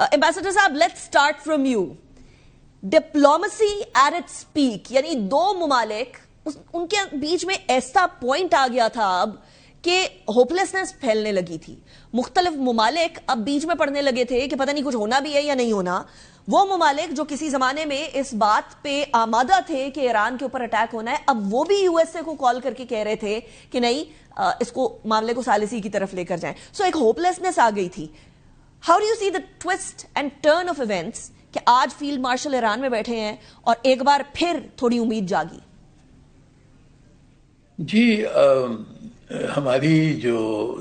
Ambassador صاحب, let's start from you. Diplomacy at its peak, یعنی دو ممالک ان کے بیچ میں ایسا پوائنٹ آ گیا تھا اب کہ ہوپلیسنس پھیلنے لگی تھی. مختلف ممالک اب بیچ میں پڑنے لگے تھے کہ پتہ نہیں کچھ ہونا بھی ہے یا نہیں ہونا. وہ ممالک جو کسی زمانے میں اس بات پہ آمادہ تھے کہ ایران کے اوپر اٹیک ہونا ہے, اب وہ بھی یو ایس اے کو کال کر کے کہہ رہے تھے کہ نہیں اس کو معاملے کو ثالثی کی طرف لے کر جائیں. سو ایک ہوپلیسنس آ گئی تھی. How do you see the twist and turn of events کہ آج فیلڈ مارشل ایران میں بیٹھے ہیں اور ایک بار پھر تھوڑی امید جاگی؟ جی ہماری جو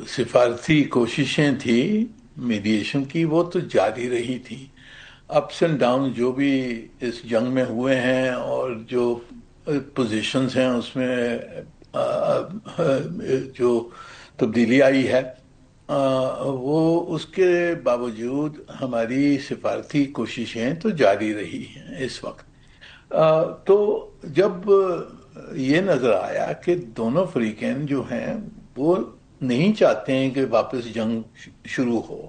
سفارتی کوششیں تھیں میڈیشن کی وہ تو جاری رہی تھی. اپس اینڈ ڈاؤن جو بھی اس جنگ میں ہوئے ہیں اور جو پوزیشنز ہیں اس میں جو تبدیلی آئی ہے وہ اس کے باوجود ہماری سفارتی کوششیں تو جاری رہی ہیں اس وقت. تو جب یہ نظر آیا کہ دونوں فریقین جو ہیں وہ نہیں چاہتے ہیں کہ واپس جنگ شروع ہو,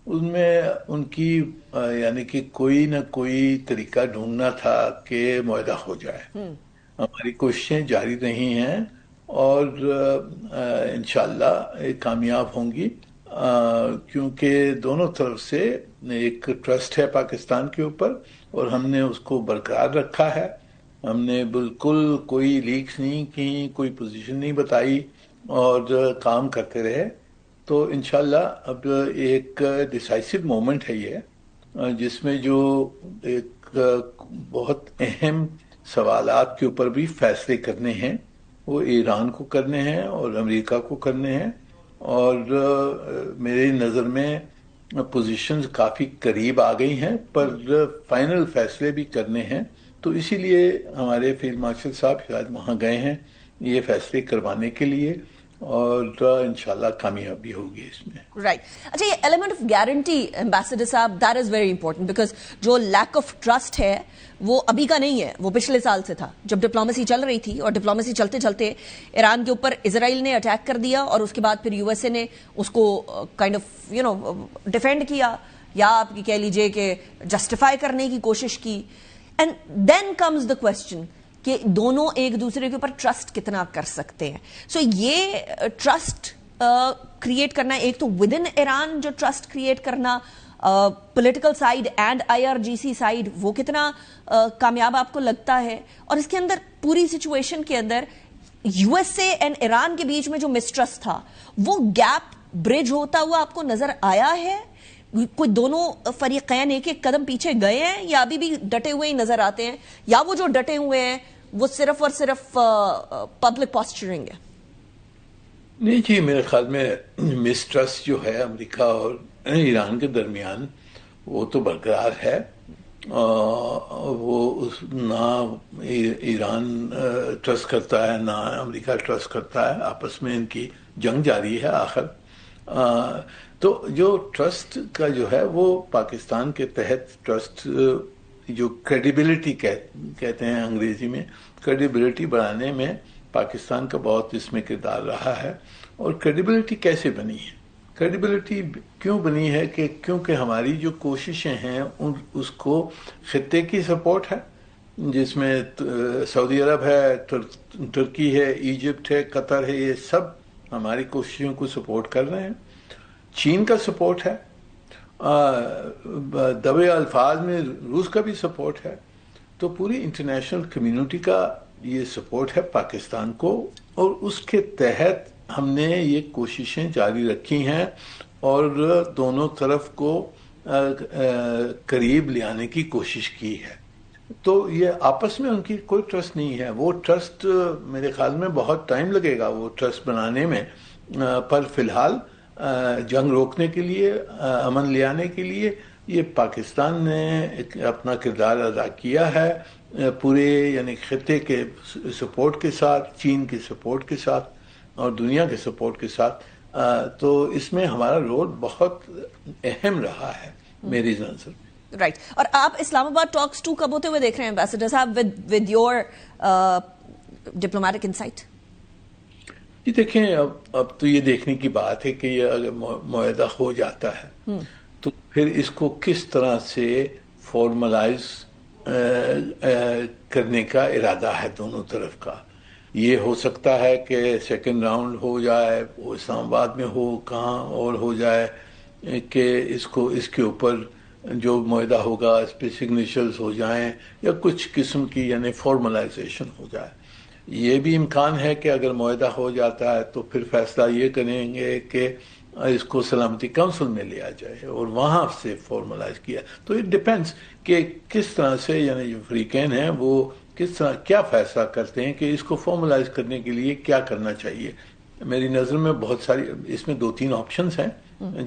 ان میں ان کی یعنی کہ کوئی نہ کوئی طریقہ ڈھونڈنا تھا کہ معاہدہ ہو جائے. ہماری کوششیں جاری رہی ہیں اور انشاءاللہ کامیاب ہوں گی, کیونکہ دونوں طرف سے ایک ٹرسٹ ہے پاکستان کے اوپر اور ہم نے اس کو برقرار رکھا ہے. ہم نے بالکل کوئی لیکس نہیں کی, کوئی پوزیشن نہیں بتائی اور کام کرتے رہے. تو انشاءاللہ اب ایک ڈیسائسو مومنٹ ہے یہ, جس میں جو ایک بہت اہم سوالات کے اوپر بھی فیصلے کرنے ہیں, وہ ایران کو کرنے ہیں اور امریکہ کو کرنے ہیں. اور میری نظر میں پوزیشنز کافی قریب آ گئی ہیں, پر فائنل فیصلے بھی کرنے ہیں. تو اسی لیے ہمارے فیلڈ مارشل صاحب شاید وہاں گئے ہیں یہ فیصلے کروانے کے لیے, اور انشاءاللہ کامیابی ہوگی اس میں. رائٹ. اچھا, یہ ایلیمنٹ آف گارنٹی ایمبیسڈر صاحب, that is very important, because جو لیک آف ٹرسٹ ہے وہ ابھی کا نہیں ہے, وہ پچھلے سال سے تھا جب ڈپلومیسی چل رہی تھی, اور ڈپلومیسی چلتے چلتے ایران کے اوپر اسرائیل نے اٹیک کر دیا اور اس کے بعد پھر یو ایس اے نے اس کو کائنڈ آف ڈیفینڈ کیا, یا آپ کہہ لیجئے کہ جسٹیفائی کرنے کی کوشش کی. And then comes the question کہ دونوں ایک دوسرے کے اوپر ٹرسٹ کتنا کر سکتے ہیں. سو یہ ٹرسٹ کریٹ کرنا, ایک تو ود ان ایران جو ٹرسٹ کریٹ کرنا, political side and I R G C side, وہ کتنا کامیاب آپ کو لگتا ہے؟ اور اس کے اندر پوری سچویشن کے اندر U S A and Iran کے بیچ میں جو مسٹرسٹ تھا وہ گیپ برج ہوتا ہوا آپ کو نظر آیا ہے؟ کوئی دونوں فریقین ایک ایک قدم پیچھے گئے ہیں یا ابھی بھی ڈٹے ہوئے ہی نظر آتے ہیں, یا وہ جو ڈٹے ہوئے ہیں وہ صرف اور صرف پبلک پاسچرنگ ہے؟ نہیں جی, میرے خیال میں مسٹرسٹ جو ہے امریکہ اور ایران کے درمیان وہ تو برقرار ہے. وہ نہ ایران ٹرسٹ کرتا ہے نہ امریکہ ٹرسٹ کرتا ہے, آپس میں ان کی جنگ جاری ہے آخر. تو جو ٹرسٹ کا جو ہے وہ پاکستان کے تحت ٹرسٹ جو کریڈیبلٹی کہتے ہیں انگریزی میں, کریڈیبلٹی بڑھانے میں پاکستان کا بہت اس میں کردار رہا ہے. اور کریڈیبلٹی کیسے بنی ہے؟ کریڈیبلٹی کیوں بنی ہے کہ کیونکہ ہماری جو کوششیں ہیں اس کو خطے کی سپورٹ ہے, جس میں سعودی عرب ہے, ترکی ہے, ایجپٹ ہے, قطر ہے, یہ سب ہماری کوششوں کو سپورٹ کر رہے ہیں. چین کا سپورٹ ہے, دبے الفاظ میں روس کا بھی سپورٹ ہے. تو پوری انٹرنیشنل کمیونٹی کا یہ سپورٹ ہے پاکستان کو, اور اس کے تحت ہم نے یہ کوششیں جاری رکھی ہیں اور دونوں طرف کو قریب لے آنے کی کوشش کی ہے. تو یہ آپس میں ان کی کوئی ٹرسٹ نہیں ہے. وہ ٹرسٹ میرے خیال میں بہت ٹائم لگے گا وہ ٹرسٹ بنانے میں, پر فی الحال جنگ روکنے کے لیے, امن لے آنے کے لیے یہ پاکستان نے اپنا کردار ادا کیا ہے, پورے یعنی خطے کے سپورٹ کے ساتھ, چین کے سپورٹ کے ساتھ اور دنیا کے سپورٹ کے ساتھ. تو اس میں ہمارا رول بہت اہم رہا ہے میری نظر میں. رائٹ. اور آپ اسلام آباد ٹاکس 2 کب ہوتے ہوئے دیکھ رہے ہیں ایمبیسڈر صاحب ود یور ڈپلومیٹک انسائٹ؟ جی دیکھیں, اب تو یہ دیکھنے کی بات ہے کہ یہ اگر معاہدہ ہو جاتا ہے تو پھر اس کو کس طرح سے فارملائز کرنے کا ارادہ ہے دونوں طرف کا. یہ ہو سکتا ہے کہ سیکنڈ راؤنڈ ہو جائے، وہ اسلام آباد میں ہو، کہاں اور ہو جائے، کہ اس کے اوپر جو معاہدہ ہوگا اس پہ سگنیچرز ہو جائیں یا کچھ قسم کی یعنی فارملائزیشن ہو جائے. یہ بھی امکان ہے کہ اگر معاہدہ ہو جاتا ہے تو پھر فیصلہ یہ کریں گے کہ اس کو سلامتی کونسل میں لیا جائے اور وہاں سے فارملائز کیا. تو اٹ ڈپینڈس کہ کس طرح سے یعنی جو فریقین ہیں وہ کس طرح کیا فیصلہ کرتے ہیں کہ اس کو فارملائز کرنے کے لیے کیا کرنا چاہیے. میری نظر میں بہت ساری اس میں 2-3 آپشنز ہیں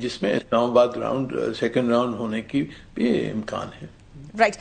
جس میں اسلام آباد سیکنڈ راؤنڈ ہونے کی بھی امکان ہے. رائٹ.